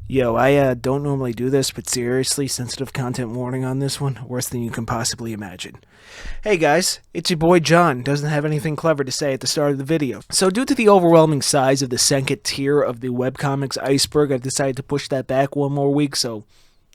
Yo, I don't normally do this, but seriously, sensitive content warning on this one, worse than you can possibly imagine. Hey guys, it's your boy John, doesn't have anything clever to say at the start of the video. So due to the overwhelming size of the second tier of the webcomics iceberg, I decided to push that back one more week, so,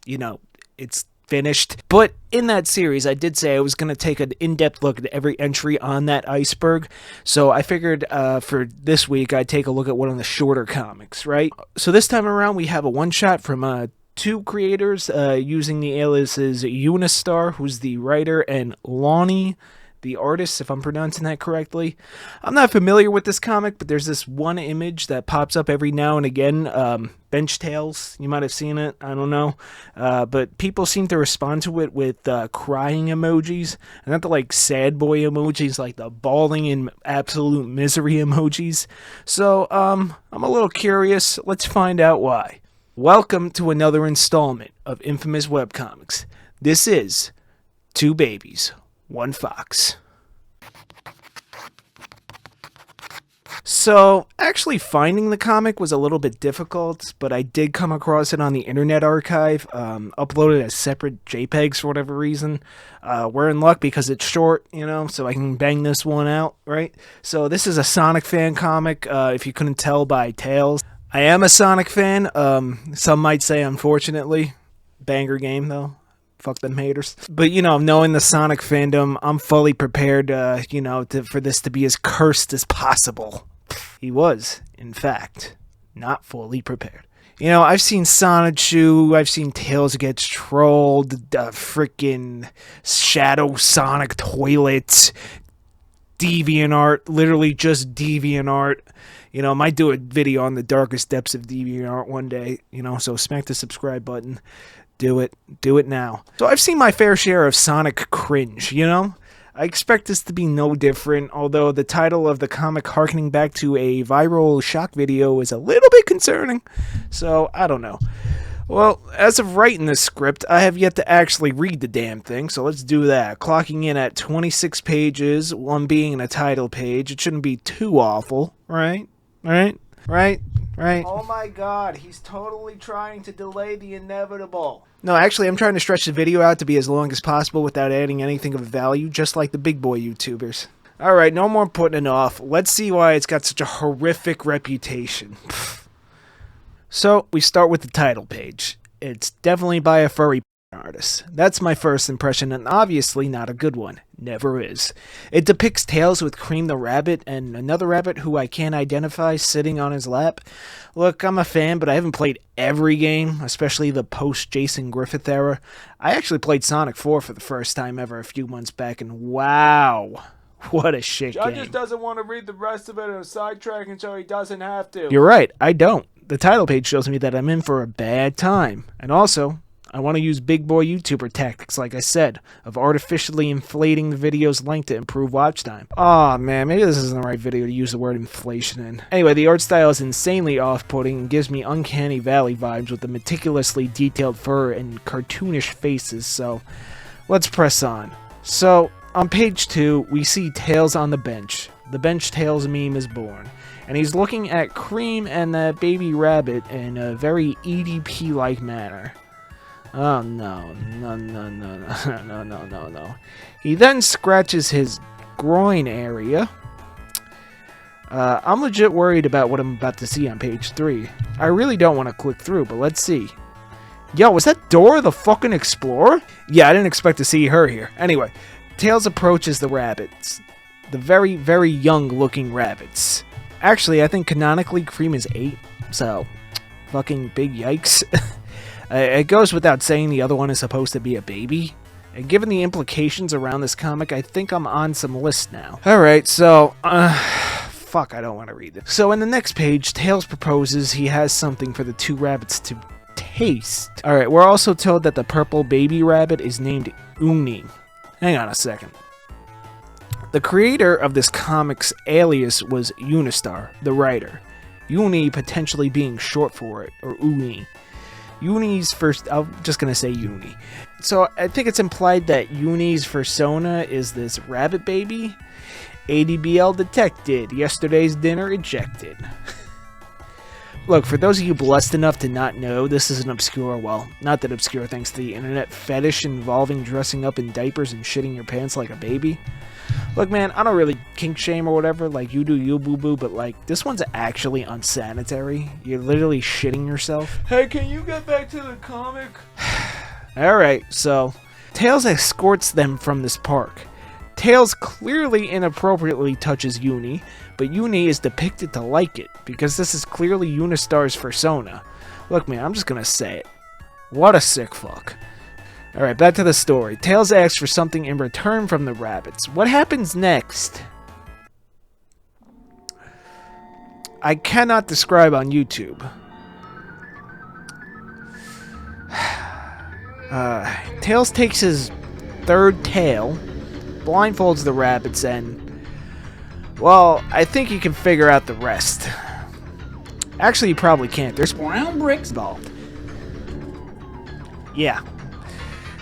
it's finished. But in that series, I did say I was going to take an in-depth look at every entry on that iceberg. So I figured for this week, I'd take a look at one of the shorter comics, right? So this time around, we have a one-shot from two creators using the aliases Unistar, who's the writer, and Lonnie, the artist, if I'm pronouncing that correctly. I'm not familiar with this comic, but there's this one image that pops up every now and again. Bench Tales, you might have seen it, I don't know. But people seem to respond to it with crying emojis, and not the like sad boy emojis, like the bawling in absolute misery emojis. So, I'm a little curious. Let's find out why. Welcome to another installment of Infamous Webcomics. This is Two Babies, One Fox. So, actually finding the comic was a little bit difficult, but I did come across it on the Internet Archive, uploaded as separate JPEGs for whatever reason. We're in luck because it's short, so I can bang this one out, right? So this is a Sonic fan comic, if you couldn't tell by Tales. I am a Sonic fan, some might say unfortunately. Banger game though. Fuck them haters. But, knowing the Sonic fandom, I'm fully prepared, for this to be as cursed as possible. He was, in fact, not fully prepared. I've seen Sonic Shoe, I've seen Tails gets trolled, freaking Shadow Sonic toilets, DeviantArt, literally just DeviantArt. Might do a video on the darkest depths of DeviantArt one day, so smack the subscribe button. Do it now. So I've seen my fair share of Sonic cringe, I expect this to be no different, although the title of the comic harkening back to a viral shock video is a little bit concerning. So, I don't know. Well, as of writing this script, I have yet to actually read the damn thing, so let's do that. Clocking in at 26 pages, one being a title page. It shouldn't be too awful, right? Right? Oh my god, he's totally trying to delay the inevitable. No, actually, I'm trying to stretch the video out to be as long as possible without adding anything of value, just like the big boy YouTubers. Alright, no more putting it off. Let's see why it's got such a horrific reputation. So, we start with the title page. It's definitely by a furry artist. That's my first impression, and obviously not a good one. Never is. It depicts Tails with Cream the Rabbit and another rabbit who I can't identify sitting on his lap. Look, I'm a fan, but I haven't played every game, especially the post-Jason Griffith era. I actually played Sonic 4 for the first time ever a few months back, and wow, what a shit game. John just doesn't want to read the rest of it and sidetracking so he doesn't have to. You're right, I don't. The title page shows me that I'm in for a bad time. And also, I want to use big boy YouTuber tactics, like I said, of artificially inflating the video's length to improve watch time. Aw, man, maybe this isn't the right video to use the word inflation in. Anyway, the art style is insanely off-putting and gives me Uncanny Valley vibes with the meticulously detailed fur and cartoonish faces, so let's press on. So, on page 2, we see Tails on the bench. The bench Tails meme is born. And he's looking at Cream and that baby rabbit in a very EDP-like manner. Oh, no. He then scratches his groin area. I'm legit worried about what I'm about to see on page 3. I really don't want to click through, but let's see. Yo, was that Dora the fucking Explorer? Yeah, I didn't expect to see her here. Anyway, Tails approaches the rabbits. The very, very young-looking rabbits. Actually, I think canonically Cream is 8, so fucking big yikes. It goes without saying the other one is supposed to be a baby. And given the implications around this comic, I think I'm on some list now. Alright, so, fuck, I don't want to read this. So in the next page, Tails proposes he has something for the two rabbits to taste. Alright, we're also told that the purple baby rabbit is named Uni. Hang on a second. The creator of this comic's alias was Unistar, the writer. Uni potentially being short for it, or Uni. Uni's first, I'm just gonna say Uni. So I think it's implied that Uni's persona is this rabbit baby. ADBL detected. Yesterday's dinner ejected. Look, for those of you blessed enough to not know, this is an obscure, well, not that obscure thanks to the internet, fetish involving dressing up in diapers and shitting your pants like a baby. Look, man, I don't really kink shame or whatever, like you do you, boo-boo, but like, this one's actually unsanitary. You're literally shitting yourself. Hey, can you get back to the comic? Alright, so, Tails escorts them from this park. Tails clearly inappropriately touches Uni, but Uni is depicted to like it, because this is clearly Unistar's persona. Look, man, I'm just gonna say it. What a sick fuck. Alright, back to the story. Tails asks for something in return from the rabbits. What happens next? I cannot describe on YouTube. Tails takes his third tail, blindfolds the rabbits, and, well, I think you can figure out the rest. Actually, you probably can't. There's brown bricks involved. Yeah.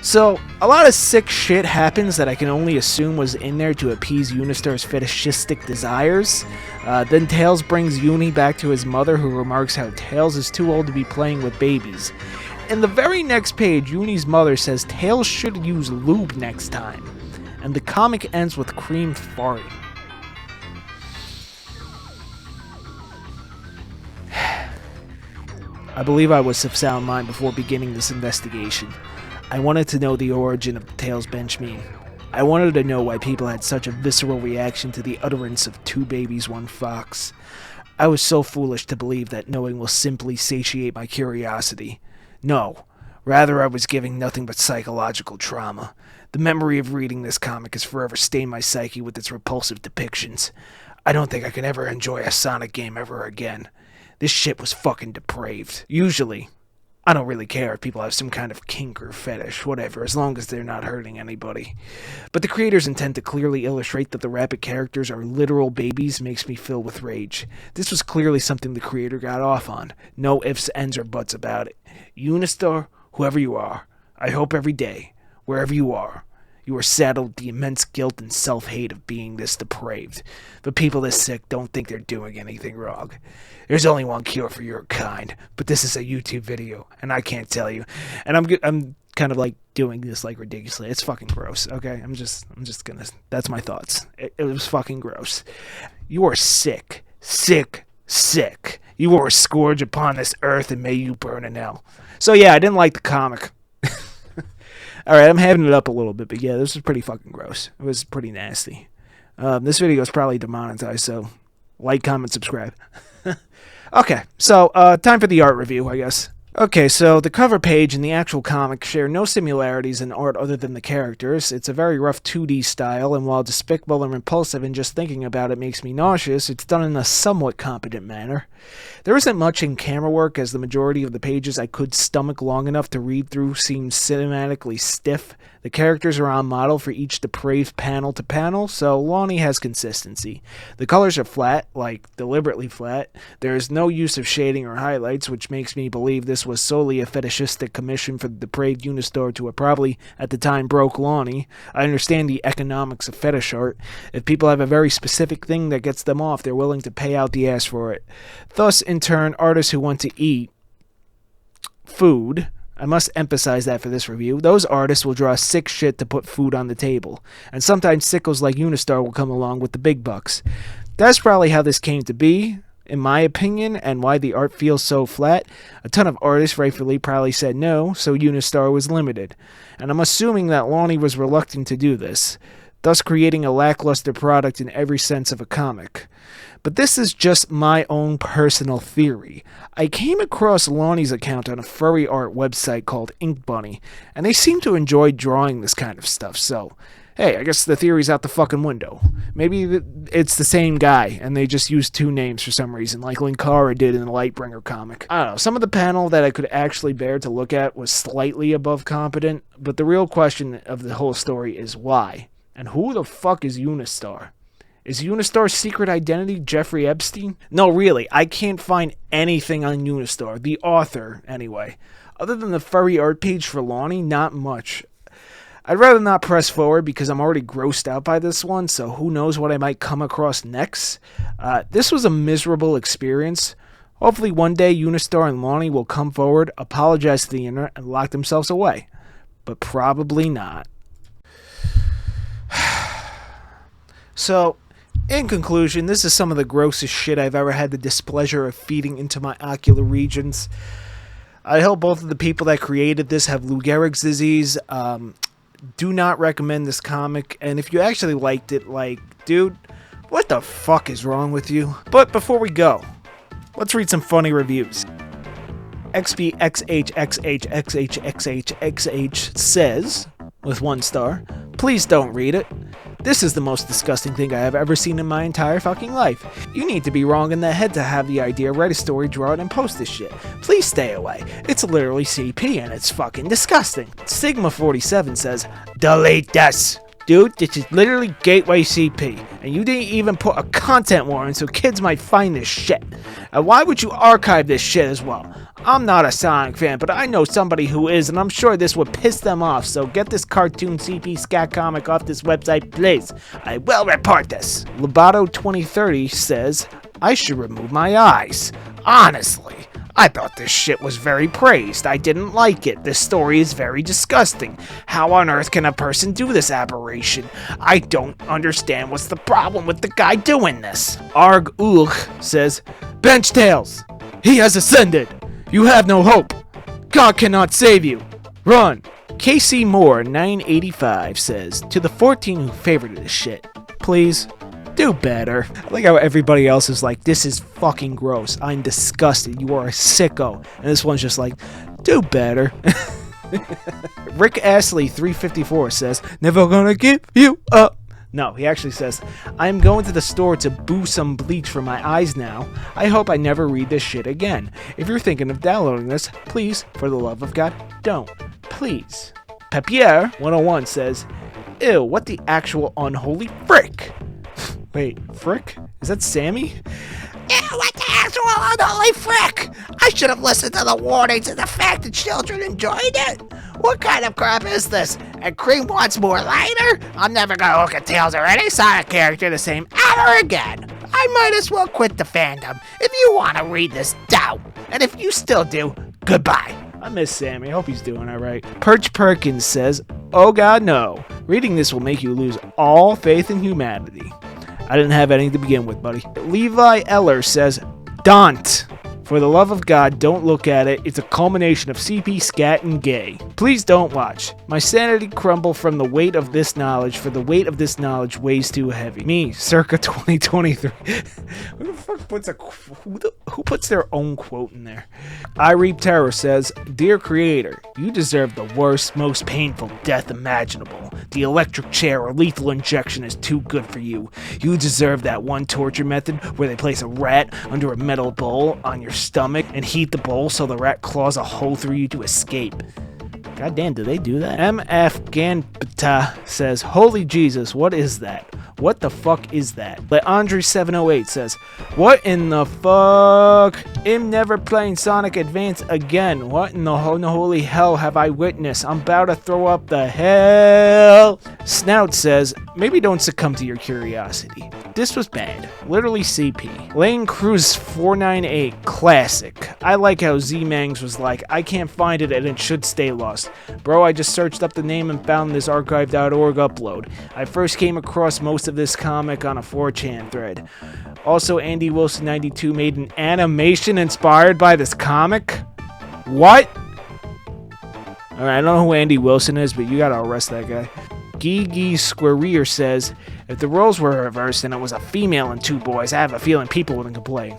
So, a lot of sick shit happens that I can only assume was in there to appease Unistar's fetishistic desires. Then Tails brings Uni back to his mother, who remarks how Tails is too old to be playing with babies. In the very next page, Uni's mother says Tails should use lube next time. And the comic ends with Cream farting. I believe I was of sound mind before beginning this investigation. I wanted to know the origin of Tails' bench meme. I wanted to know why people had such a visceral reaction to the utterance of two babies, one fox. I was so foolish to believe that knowing will simply satiate my curiosity. No, rather I was giving nothing but psychological trauma. The memory of reading this comic has forever stained my psyche with its repulsive depictions. I don't think I can ever enjoy a Sonic game ever again. This shit was fucking depraved. Usually, I don't really care if people have some kind of kink or fetish, whatever, as long as they're not hurting anybody. But the creator's intent to clearly illustrate that the rabbit characters are literal babies makes me fill with rage. This was clearly something the creator got off on. No ifs, ands, or buts about it. Unistar, whoever you are, I hope every day, wherever you are saddled with the immense guilt and self-hate of being this depraved. But people this sick don't think they're doing anything wrong. There's only one cure for your kind, but this is a YouTube video, and I can't tell you. And I'm kind of like doing this like ridiculously. It's fucking gross, okay? I'm just gonna, that's my thoughts. It was fucking gross. You are sick. Sick. Sick. You are a scourge upon this earth, and may you burn in hell. So yeah, I didn't like the comic. Alright, I'm having it up a little bit, but yeah, this was pretty fucking gross. It was pretty nasty. This video is probably demonetized, so like, comment, subscribe. Okay, so time for the art review, I guess. Okay, so the cover page and the actual comic share no similarities in art other than the characters. It's a very rough 2D style, and while despicable and repulsive and just thinking about it makes me nauseous, it's done in a somewhat competent manner. There isn't much in camera work, as the majority of the pages I could stomach long enough to read through seem cinematically stiff. The characters are on model for each depraved panel to panel, so Lonnie has consistency. The colors are flat, like deliberately flat. There is no use of shading or highlights, which makes me believe this was solely a fetishistic commission for the depraved Unistar to a probably, at the time, broke Lonnie. I understand the economics of fetish art. If people have a very specific thing that gets them off, they're willing to pay out the ass for it. Thus, in turn, artists who want to eat food, I must emphasize that for this review, those artists will draw sick shit to put food on the table. And sometimes sickos like Unistar will come along with the big bucks. That's probably how this came to be, in my opinion, and why the art feels so flat. A ton of artists rightfully probably said no, so Unistar was limited. And I'm assuming that Lonnie was reluctant to do this, thus creating a lackluster product in every sense of a comic. But this is just my own personal theory. I came across Lonnie's account on a furry art website called Ink Bunny, and they seem to enjoy drawing this kind of stuff, so hey, I guess the theory's out the fucking window. Maybe it's the same guy, and they just used two names for some reason, like Linkara did in the Lightbringer comic. I don't know, some of the panel that I could actually bear to look at was slightly above competent, but the real question of the whole story is why? And who the fuck is Unistar? Is Unistar's secret identity Jeffrey Epstein? No, really, I can't find anything on Unistar, the author, anyway. Other than the furry art page for Lonnie, not much. I'd rather not press forward because I'm already grossed out by this one, so who knows what I might come across next. This was a miserable experience. Hopefully one day Unistar and Lonnie will come forward, apologize to the internet, and lock themselves away. But probably not. So, in conclusion, this is some of the grossest shit I've ever had the displeasure of feeding into my ocular regions. I hope both of the people that created this have Lou Gehrig's disease. Do not recommend this comic. And if you actually liked it, like, dude, what the fuck is wrong with you? But before we go, let's read some funny reviews. XBXHXHXHXHXH says, with 1 star, please don't read it. This is the most disgusting thing I have ever seen in my entire fucking life. You need to be wrong in the head to have the idea, write a story, draw it, and post this shit. Please stay away. It's literally CP and it's fucking disgusting. Sigma47 says, delete this. Dude, this is literally gateway CP, and you didn't even put a content warning so kids might find this shit. And why would you archive this shit as well? I'm not a Sonic fan, but I know somebody who is, and I'm sure this would piss them off, so get this cartoon CP scat comic off this website, please. I will report this. Lobato2030 says, I should remove my eyes. Honestly. I thought this shit was very praised. I didn't like it. This story is very disgusting. How on earth can a person do this aberration? I don't understand what's the problem with the guy doing this. Arg Ulch says, Bench Tails, he has ascended. You have no hope. God cannot save you. Run. KC Moore 985 says, to the 14 who favored this shit, please do better. I like how everybody else is like, this is fucking gross. I'm disgusted. You are a sicko. And this one's just like, do better. Rick Astley 354 says, never gonna give you up. No, he actually says, I'm going to the store to boo some bleach for my eyes now. I hope I never read this shit again. If you're thinking of downloading this, please, for the love of God, don't. Please. Papier 101 says, ew, what the actual unholy frick? Wait, frick? Is that Sammy? Ew, what the actual unholy frick? I should have listened to the warnings and the fact that children enjoyed it. What kind of crap is this? And Cream wants more lighter? I'm never gonna look at Tails or any Sonic character the same ever again. I might as well quit the fandom. If you want to read this, don't. And if you still do, goodbye. I miss Sammy. I hope he's doing alright. Perch Perkins says, oh god no. Reading this will make you lose all faith in humanity. I didn't have any to begin with, buddy. Levi Eller says, don't. For the love of God, don't look at it. It's a culmination of CP, scat, and gay. Please don't watch. My sanity crumble from the weight of this knowledge, for the weight of this knowledge weighs too heavy. Me, circa 2023. Who the fuck puts who puts their own quote in there? I Reap Terror says, Dear Creator, you deserve the worst, most painful death imaginable. The electric chair or lethal injection is too good for you. You deserve that one torture method where they place a rat under a metal bowl on your stomach and heat the bowl so the rat claws a hole through you to escape. God damn, do they do that? MF Ganpata says, holy Jesus, what is that? What the fuck is that? Leandre708 says, what in the fuck? I'm never playing Sonic Advance again. What in the holy hell have I witnessed? I'm about to throw up the hell. Snout says, maybe don't succumb to your curiosity. This was bad. Literally CP. Lane Cruz 498, classic. I like how Z-Mangs was like, I can't find it and it should stay lost. Bro, I just searched up the name and found this archive.org upload. I first came across most of this comic on a 4chan thread. Also, Andy Wilson 92 made an animation inspired by this comic? What? Alright, I don't know who Andy Wilson is, but you gotta arrest that guy. Gigi Squareer says, if the roles were reversed and it was a female and 2 boys, I have a feeling people wouldn't complain.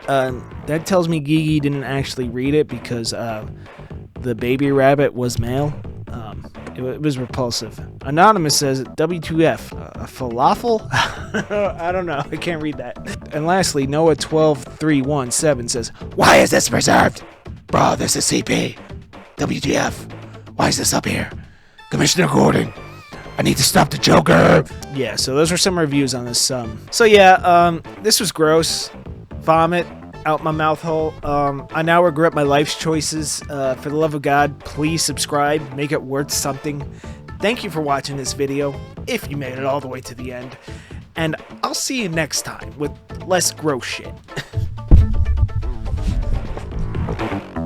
That tells me Gigi didn't actually read it because the baby rabbit was male. It was repulsive. Anonymous says, W2F, a falafel? I don't know, I can't read that. And lastly, Noah12317 says, why is this preserved? Bro, this is CP. WTF, why is this up here? Commissioner Gordon, I need to stop the Joker. Yeah, so those are some reviews on this. So yeah, this was gross. Vomit out my mouth hole. I now regret my life's choices. For the love of God, please subscribe. Make it worth something. Thank you for watching this video, if you made it all the way to the end. And I'll see you next time with less gross shit. you.